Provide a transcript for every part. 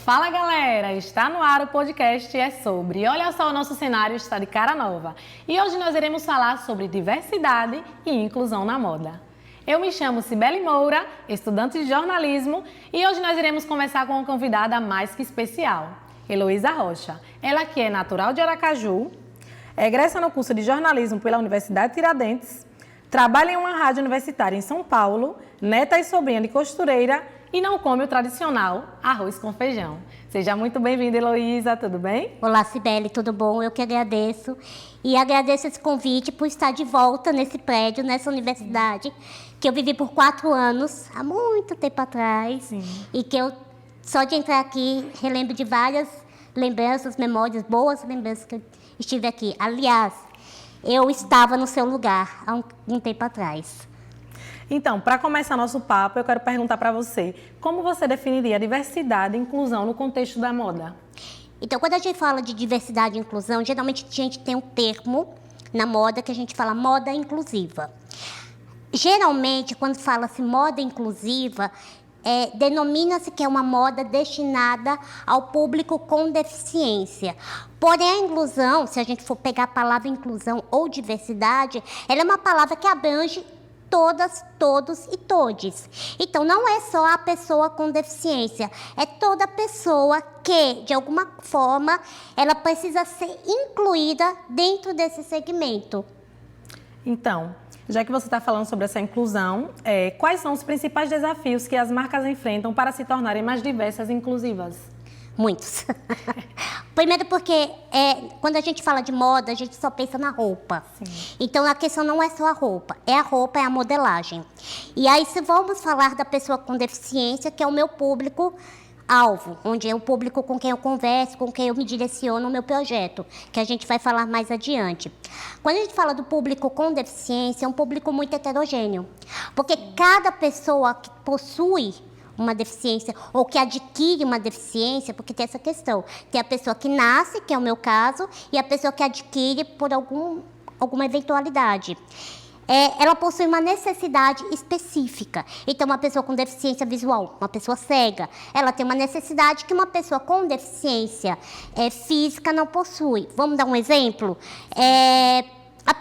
Fala galera, está no ar o podcast É Sobre. Olha só, o nosso cenário está de cara nova. E hoje nós iremos falar sobre diversidade e inclusão na moda. Eu me chamo Cibele Moura, estudante de jornalismo, e hoje nós iremos conversar com uma convidada mais que especial, Heloísa Rocha. Ela que é natural de Aracaju, egressa no curso de jornalismo pela Universidade Tiradentes, trabalha em uma rádio universitária em São Paulo, neta e sobrinha de costureira e não come o tradicional arroz com feijão. Seja muito bem-vinda, Heloísa, tudo bem? Olá, Cibele, tudo bom? Eu que agradeço. E agradeço esse convite por estar de volta nesse prédio, nessa universidade, que eu vivi por 4 anos, há muito tempo atrás. Sim. E que eu, só de entrar aqui, relembro de várias lembranças, memórias, boas lembranças que eu estive aqui. Aliás, eu estava no seu lugar há um tempo atrás. Então, para começar nosso papo, eu quero perguntar para você, como você definiria a diversidade e inclusão no contexto da moda? Então, quando a gente fala de diversidade e inclusão, geralmente a gente tem um termo na moda que a gente fala moda inclusiva. Geralmente, quando fala-se moda inclusiva, denomina-se que é uma moda destinada ao público com deficiência. Porém, a inclusão, se a gente for pegar a palavra inclusão ou diversidade, ela é uma palavra que abrange todas, todos e todes. Então, não é só a pessoa com deficiência, é toda pessoa que, de alguma forma, ela precisa ser incluída dentro desse segmento. Então, já que você está falando sobre essa inclusão, quais são os principais desafios que as marcas enfrentam para se tornarem mais diversas e inclusivas? Muitos. Primeiro porque quando a gente fala de moda, a gente só pensa na roupa. Sim. Então, a questão não é só a roupa, é a modelagem. E aí, se vamos falar da pessoa com deficiência, que é o meu público-alvo, onde é o público com quem eu converso, com quem eu me direciono no meu projeto, que a gente vai falar mais adiante. Quando a gente fala do público com deficiência, é um público muito heterogêneo, porque cada pessoa que possui uma deficiência ou que adquire uma deficiência, porque tem essa questão. Tem a pessoa que nasce, que é o meu caso, e a pessoa que adquire por alguma eventualidade. Ela possui uma necessidade específica. Então, uma pessoa com deficiência visual, uma pessoa cega, ela tem uma necessidade que uma pessoa com deficiência física não possui. Vamos dar um exemplo? A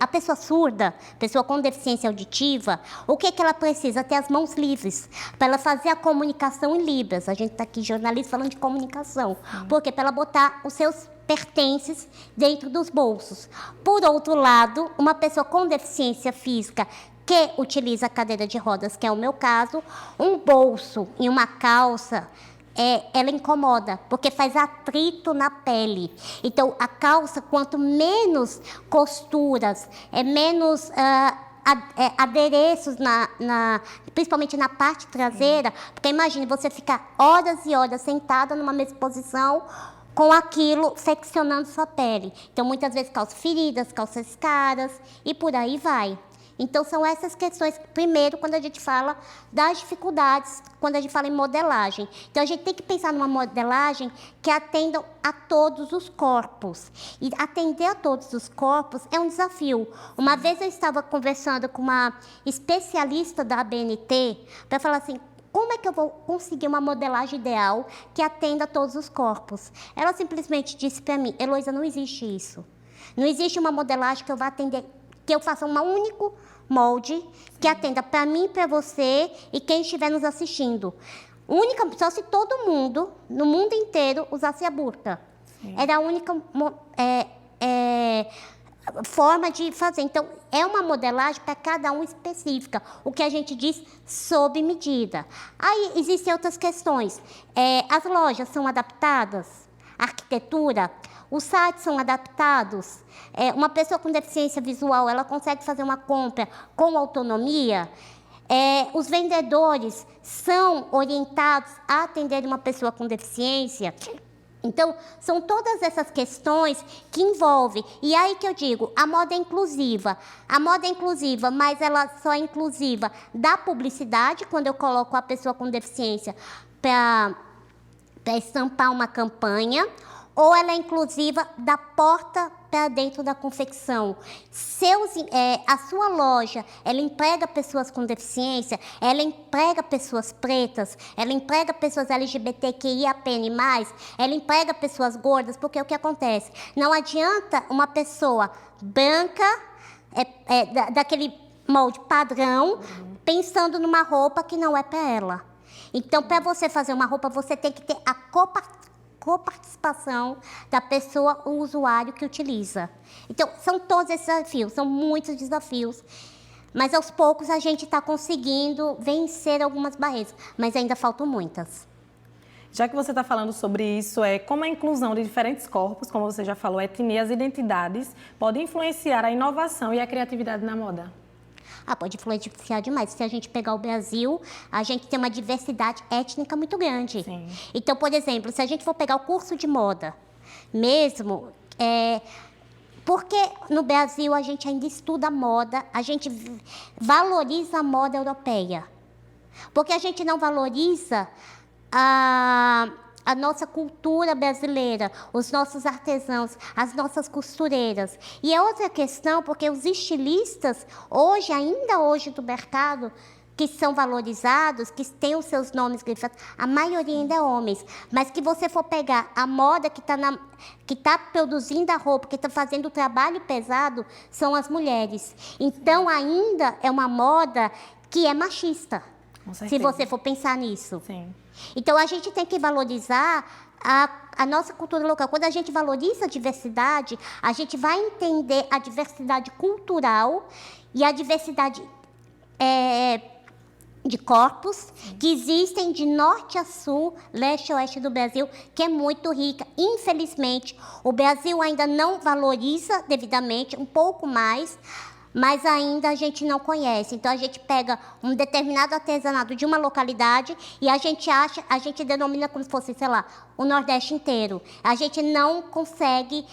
pessoa surda, pessoa com deficiência auditiva, o que ela precisa? Ter as mãos livres, para ela fazer a comunicação em libras. A gente está aqui, jornalista, falando de comunicação. Por quê? Para ela botar os seus pertences dentro dos bolsos. Por outro lado, uma pessoa com deficiência física que utiliza a cadeira de rodas, que é o meu caso, um bolso e uma calça, ela incomoda, porque faz atrito na pele. Então, a calça, quanto menos costuras, menos adereços, principalmente na parte traseira, porque imagine você ficar horas e horas sentada numa mesma posição, com aquilo seccionando sua pele. Então, muitas vezes, calças feridas, calças caras, e por aí vai. Então, são essas questões, primeiro, quando a gente fala das dificuldades, quando a gente fala em modelagem. Então, a gente tem que pensar numa modelagem que atenda a todos os corpos. E atender a todos os corpos é um desafio. Uma vez eu estava conversando com uma especialista da ABNT para falar assim, como é que eu vou conseguir uma modelagem ideal que atenda a todos os corpos? Ela simplesmente disse para mim, Heloísa, não existe isso. Não existe uma modelagem que eu vá atender, que eu faça um único molde que atenda para mim, para você e quem estiver nos assistindo. Só se todo mundo, no mundo inteiro, usasse a burca. Sim. Era a única forma de fazer. Então, é uma modelagem para cada um específica, o que a gente diz sob medida. Aí, existem outras questões. As lojas são adaptadas? A arquitetura? Os sites são adaptados? Uma pessoa com deficiência visual, ela consegue fazer uma compra com autonomia? Os vendedores são orientados a atender uma pessoa com deficiência? Então, são todas essas questões que envolvem. E aí que eu digo, a moda é inclusiva. A moda é inclusiva, mas ela só é inclusiva da publicidade, quando eu coloco a pessoa com deficiência para estampar uma campanha, ou ela é inclusiva da porta para dentro da confecção. A sua loja, ela emprega pessoas com deficiência, ela emprega pessoas pretas, ela emprega pessoas LGBTQIAPN+, ela emprega pessoas gordas, porque o que acontece? Não adianta uma pessoa branca, daquele molde padrão, pensando numa roupa que não é para ela. Então, para você fazer uma roupa, você tem que ter a coparticipação da pessoa, o usuário que utiliza. Então, são todos esses desafios, são muitos desafios, mas aos poucos a gente está conseguindo vencer algumas barreiras, mas ainda faltam muitas. Já que você está falando sobre isso, como a inclusão de diferentes corpos, como você já falou, etnias e identidades, pode influenciar a inovação e a criatividade na moda? Pode influenciar demais. Se a gente pegar o Brasil, a gente tem uma diversidade étnica muito grande. Sim. Então, por exemplo, se a gente for pegar o curso de moda, mesmo, porque no Brasil a gente ainda estuda moda, a gente valoriza a moda europeia. Porque a gente não valoriza a nossa cultura brasileira, os nossos artesãos, as nossas costureiras. E é outra questão, porque os estilistas, ainda hoje do mercado, que são valorizados, que têm os seus nomes grifados, a maioria ainda é homens. Mas que você for pegar a moda que está produzindo a roupa, que está fazendo o trabalho pesado, são as mulheres. Então, ainda é uma moda que é machista, se você for pensar nisso. Sim. Então, a gente tem que valorizar a nossa cultura local. Quando a gente valoriza a diversidade, a gente vai entender a diversidade cultural e a diversidade de corpos que existem de norte a sul, leste a oeste do Brasil, que é muito rica. Infelizmente, o Brasil ainda não valoriza devidamente, um pouco mais, mas ainda a gente não conhece. Então, a gente pega um determinado artesanato de uma localidade e a gente denomina como se fosse, sei lá, o Nordeste inteiro. A gente não consegue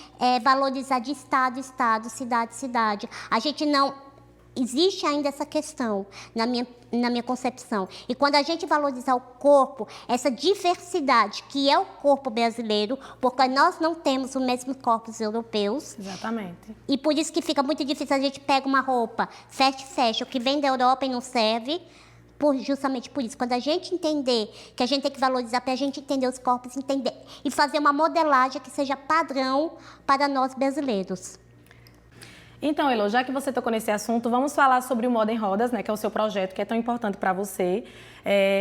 valorizar de estado, estado, cidade, cidade. A gente não... Existe ainda essa questão na minha concepção. E quando a gente valorizar o corpo, essa diversidade que é o corpo brasileiro, porque nós não temos os mesmos corpos europeus. Exatamente. E por isso que fica muito difícil, a gente pega uma roupa fast fashion que vem da Europa e não serve, justamente por isso. Quando a gente entender que a gente tem que valorizar, para a gente entender os corpos, entender e fazer uma modelagem que seja padrão para nós brasileiros. Então, Elo, já que você tocou nesse assunto, vamos falar sobre o Moda em Rodas, que é o seu projeto, que é tão importante para você.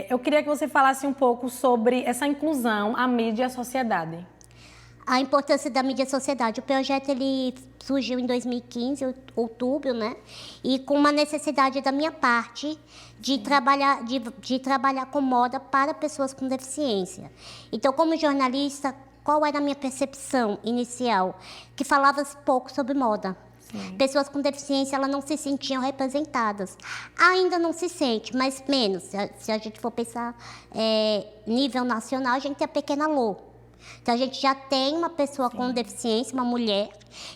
Eu queria que você falasse um pouco sobre essa inclusão, a mídia e a sociedade. A importância da mídia e sociedade. O projeto ele surgiu em 2015, outubro, e com uma necessidade da minha parte de trabalhar com moda para pessoas com deficiência. Então, como jornalista, qual era a minha percepção inicial? Que falava pouco sobre moda. Sim. Pessoas com deficiência, elas não se sentiam representadas. Ainda não se sente, mas menos. Se a gente for pensar nível nacional, a gente tem a Pequena Lô. Então, a gente já tem uma pessoa Sim. com deficiência, uma mulher,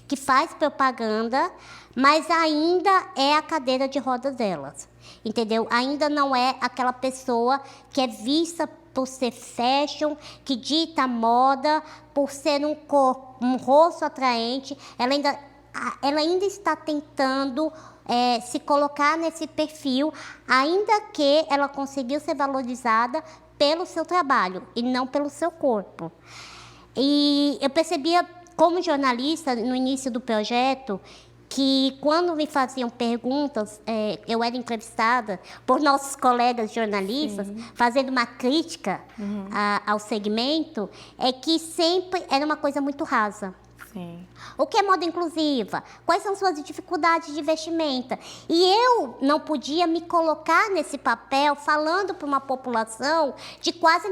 que faz propaganda, mas ainda é a cadeira de rodas delas, entendeu? Ainda não é aquela pessoa que é vista por ser fashion, que dita a moda, por ser um rosto atraente. Ela ainda está tentando se colocar nesse perfil, ainda que ela conseguiu ser valorizada pelo seu trabalho e não pelo seu corpo. E eu percebia, como jornalista, no início do projeto, que quando me faziam perguntas, eu era entrevistada por nossos colegas jornalistas, Sim. fazendo uma crítica ao segmento, que sempre era uma coisa muito rasa. Sim. O que é moda inclusiva? Quais são suas dificuldades de vestimenta? E eu não podia me colocar nesse papel falando para uma população de quase...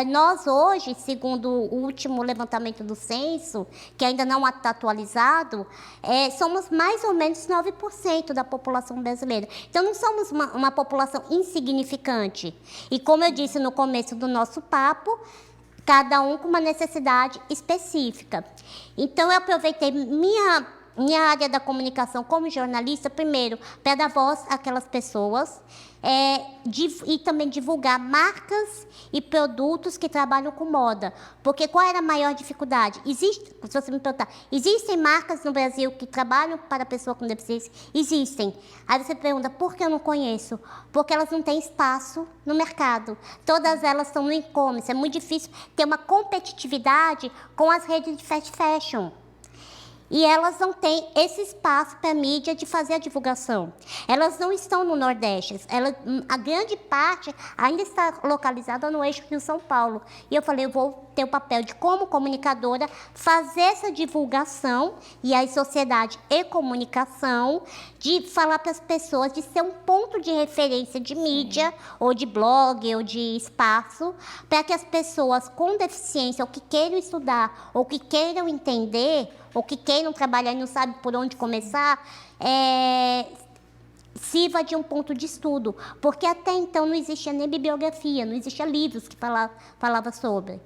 nós hoje, segundo o último levantamento do censo, que ainda não está atualizado, somos mais ou menos 9% da população brasileira. Então, não somos uma população insignificante. E como eu disse no começo do nosso papo, cada um com uma necessidade específica. Então, eu aproveitei minha minha área da comunicação como jornalista, primeiro, para dar voz àquelas pessoas e também divulgar marcas e produtos que trabalham com moda. Porque qual era a maior dificuldade? Se você me perguntar, existem marcas no Brasil que trabalham para a pessoa com deficiência? Existem. Aí você pergunta, por que eu não conheço? Porque elas não têm espaço no mercado. Todas elas estão no e-commerce. É muito difícil ter uma competitividade com as redes de fast fashion. E elas não têm esse espaço para a mídia de fazer a divulgação. Elas não estão no Nordeste. A grande parte ainda está localizada no eixo Rio-São Paulo. E eu falei, eu vou ter o papel de, como comunicadora, fazer essa divulgação, e aí sociedade e comunicação, de falar para as pessoas, de ser um ponto de referência de mídia, ou de blog, ou de espaço, para que as pessoas com deficiência, ou que queiram estudar, ou que queiram entender, ou que queiram trabalhar e não sabem por onde começar, sirva de um ponto de estudo. Porque até então não existia nem bibliografia, não existia livros que falava sobre.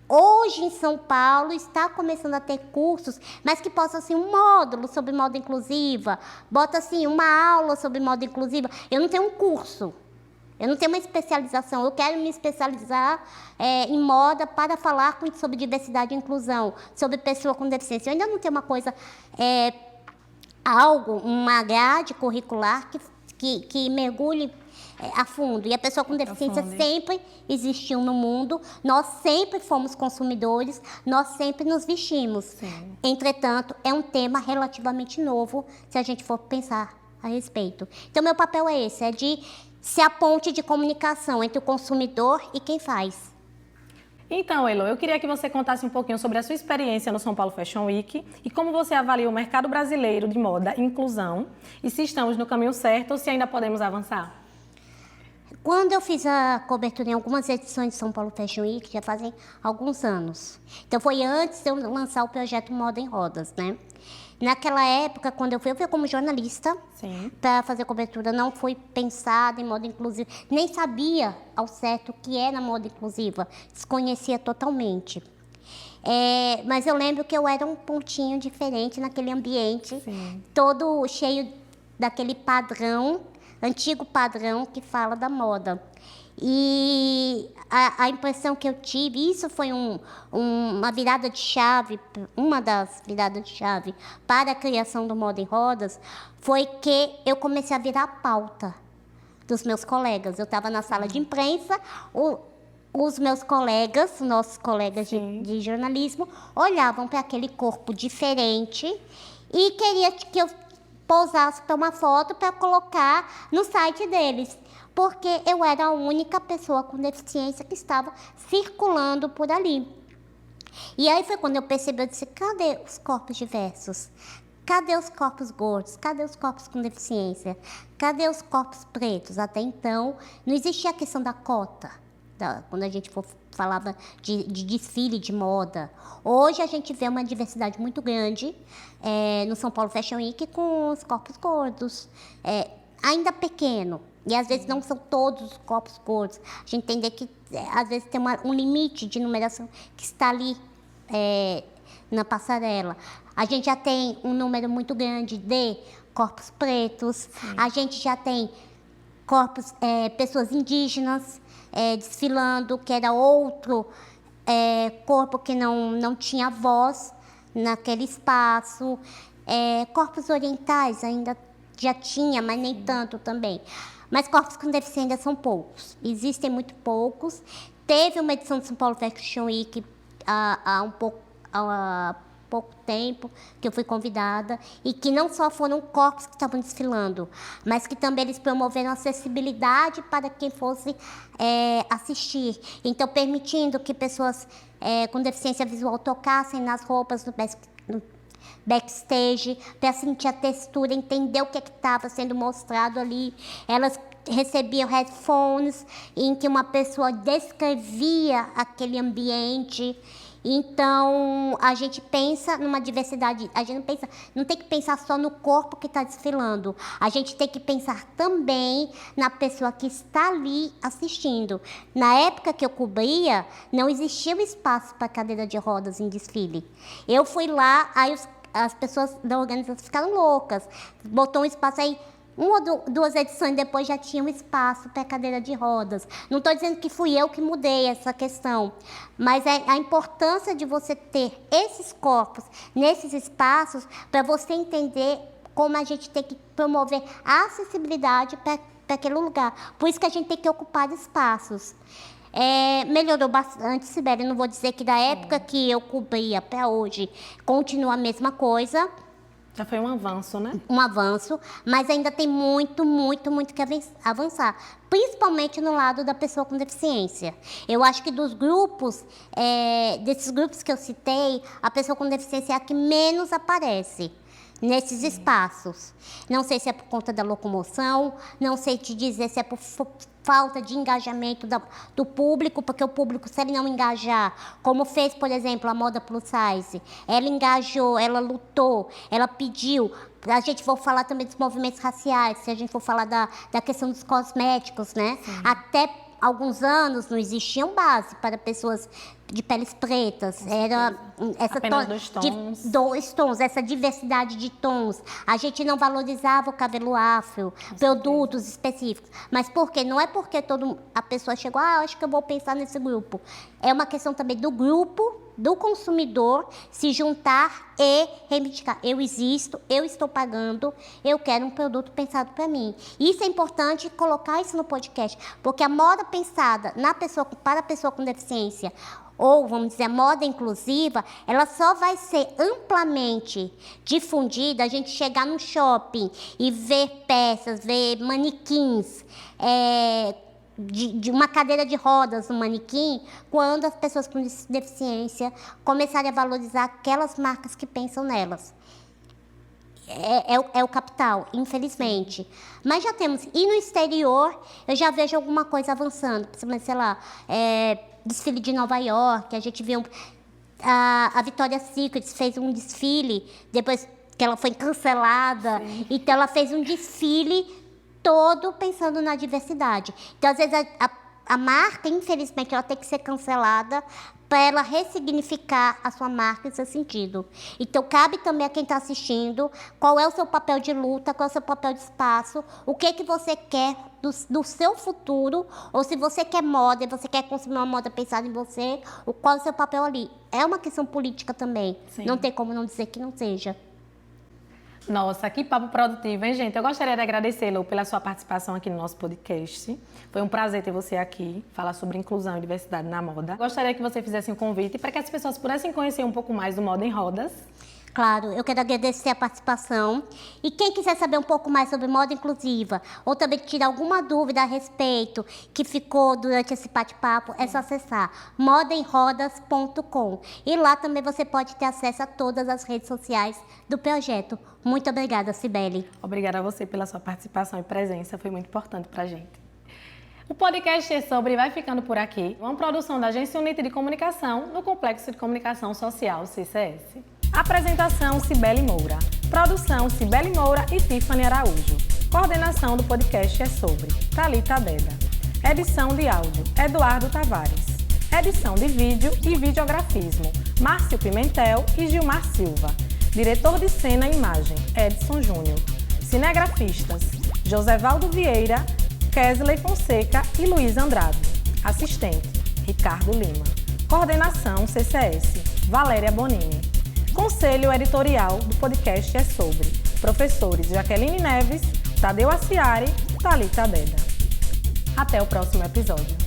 Hoje, em São Paulo, está começando a ter cursos, mas que possam ser um módulo sobre moda inclusiva, bota assim, uma aula sobre moda inclusiva. Eu não tenho um curso. Eu não tenho uma especialização, eu quero me especializar em moda para falar sobre diversidade e inclusão, sobre pessoa com deficiência. Eu ainda não tenho uma coisa, uma grade curricular que mergulhe a fundo. E a pessoa com deficiência sempre existiu no mundo, nós sempre fomos consumidores, nós sempre nos vestimos. Sim. Entretanto, é um tema relativamente novo, se a gente for pensar a respeito. Então, meu papel é esse, é de ser a ponte de comunicação entre o consumidor e quem faz. Então, Elo, eu queria que você contasse um pouquinho sobre a sua experiência no São Paulo Fashion Week e como você avalia o mercado brasileiro de moda e inclusão, e se estamos no caminho certo ou se ainda podemos avançar. Quando eu fiz a cobertura em algumas edições de São Paulo Fashion Week, já fazem alguns anos. Então, foi antes de eu lançar o projeto Moda em Rodas, né? Naquela época, quando eu fui como jornalista para fazer cobertura, não foi pensada em moda inclusiva, nem sabia ao certo o que era moda inclusiva, desconhecia totalmente. Mas eu lembro que eu era um pontinho diferente naquele ambiente, todo cheio daquele padrão, antigo padrão que fala da moda. E a impressão que eu tive, isso foi uma virada de chave, uma das viradas de chave para a criação do Moda em Rodas, foi que eu comecei a virar a pauta dos meus colegas. Eu estava na sala de imprensa, os meus colegas, nossos colegas de jornalismo, olhavam para aquele corpo diferente e queria que eu pousasse para uma foto para colocar no site deles, porque eu era a única pessoa com deficiência que estava circulando por ali. E aí foi quando eu percebi, eu disse, cadê os corpos diversos? Cadê os corpos gordos? Cadê os corpos com deficiência? Cadê os corpos pretos? Até então, não existia a questão da cota, quando a gente falava de desfile de moda. Hoje a gente vê uma diversidade muito grande no São Paulo Fashion Week com os corpos gordos, ainda pequeno. E às vezes não são todos os corpos gordos. A gente entender que às vezes tem um limite de numeração que está ali na passarela. A gente já tem um número muito grande de corpos pretos. A gente já tem corpos, pessoas indígenas desfilando, que era outro corpo que não tinha voz naquele espaço. Corpos orientais ainda já tinha, mas nem tanto também. Mas corpos com deficiência são poucos, existem muito poucos. Teve uma edição do São Paulo Fashion Week há pouco tempo, que eu fui convidada, e que não só foram corpos que estavam desfilando, mas que também eles promoveram acessibilidade para quem fosse assistir. Então, permitindo que pessoas com deficiência visual tocassem nas roupas do backstage, para sentir a textura, entender o que estava sendo mostrado ali. Elas recebiam headphones em que uma pessoa descrevia aquele ambiente. Então, a gente pensa numa diversidade, a gente não tem que pensar só no corpo que está desfilando, a gente tem que pensar também na pessoa que está ali assistindo. Na época que eu cobria, não existia um espaço para cadeira de rodas em desfile. Eu fui lá, aí as pessoas da organização ficaram loucas. Botou um espaço aí, uma ou duas edições depois já tinha um espaço para cadeira de rodas. Não estou dizendo que fui eu que mudei essa questão, mas é a importância de você ter esses corpos nesses espaços para você entender como a gente tem que promover a acessibilidade para aquele lugar. Por isso que a gente tem que ocupar espaços. Melhorou bastante, Sibeli. Não vou dizer que da época que eu cobria para hoje continua a mesma coisa. Já foi um avanço, né? Um avanço, mas ainda tem muito que avançar. Principalmente no lado da pessoa com deficiência. Eu acho que dos grupos, desses grupos que eu citei, a pessoa com deficiência é a que menos aparece nesses espaços. Não sei se é por conta da locomoção, não sei te dizer se é por falta de engajamento do público, porque o público, se ele não engajar, como fez, por exemplo, a moda plus size, ela engajou, ela lutou, ela pediu. A gente for falar também dos movimentos raciais, se a gente for falar da questão dos cosméticos, né? Sim. Até alguns anos não existiam base para pessoas de peles pretas. Era essa dois tons, essa diversidade de tons. A gente não valorizava o cabelo afro, produtos específicos. Mas por quê? Não é porque a pessoa chegou, acho que eu vou pensar nesse grupo. É uma questão também do grupo, do consumidor, se juntar e reivindicar. Eu existo, eu estou pagando, eu quero um produto pensado para mim. Isso é importante colocar isso no podcast, porque a moda pensada para a pessoa com deficiência, ou, vamos dizer, a moda inclusiva, ela só vai ser amplamente difundida, a gente chegar no shopping e ver peças, ver manequins, de uma cadeira de rodas no manequim, quando as pessoas com deficiência começarem a valorizar aquelas marcas que pensam nelas. É o capital, infelizmente. Mas já temos. E no exterior, eu já vejo alguma coisa avançando. Principalmente, sei lá, desfile de Nova York, a gente viu a Victoria's Secret fez um desfile, depois que ela foi cancelada. Sim. Então ela fez um desfile todo pensando na diversidade. Então, às vezes, a marca, infelizmente, ela tem que ser cancelada para ela ressignificar a sua marca em seu sentido. Então, cabe também a quem está assistindo qual é o seu papel de luta, qual é o seu papel de espaço, o que você quer do seu futuro, ou se você quer moda e você quer consumir uma moda pensada em você, qual é o seu papel ali. É uma questão política também. Sim. Não tem como não dizer que não seja. Nossa, que papo produtivo, hein, gente? Eu gostaria de agradecê-lo pela sua participação aqui no nosso podcast. Foi um prazer ter você aqui, falar sobre inclusão e diversidade na moda. Gostaria que você fizesse um convite para que as pessoas pudessem conhecer um pouco mais do Moda em Rodas. Claro, eu quero agradecer a participação. E quem quiser saber um pouco mais sobre moda inclusiva, ou também tirar alguma dúvida a respeito que ficou durante esse bate-papo, é só acessar modaemrodas.com. E lá também você pode ter acesso a todas as redes sociais do projeto. Muito obrigada, Sibeli. Obrigada a você pela sua participação e presença, foi muito importante pra gente. O podcast É Sobre vai ficando por aqui. Uma produção da Agência Unite de Comunicação no Complexo de Comunicação Social, CCS. Apresentação, Cibele Moura. Produção, Cibele Moura e Tiffany Araújo. Coordenação do podcast É Sobre, Thalita Deda. Edição de áudio, Eduardo Tavares. Edição de vídeo e videografismo, Márcio Pimentel e Gilmar Silva. Diretor de cena e imagem, Edson Júnior. Cinegrafistas, Josevaldo Vieira, Kesley Fonseca e Luiz Andrade. Assistente, Ricardo Lima. Coordenação, CCS, Valéria Bonini. Conselho editorial do podcast É Sobre. Professores Jaqueline Neves, Tadeu Aciari, Thalita Deda. Até o próximo episódio.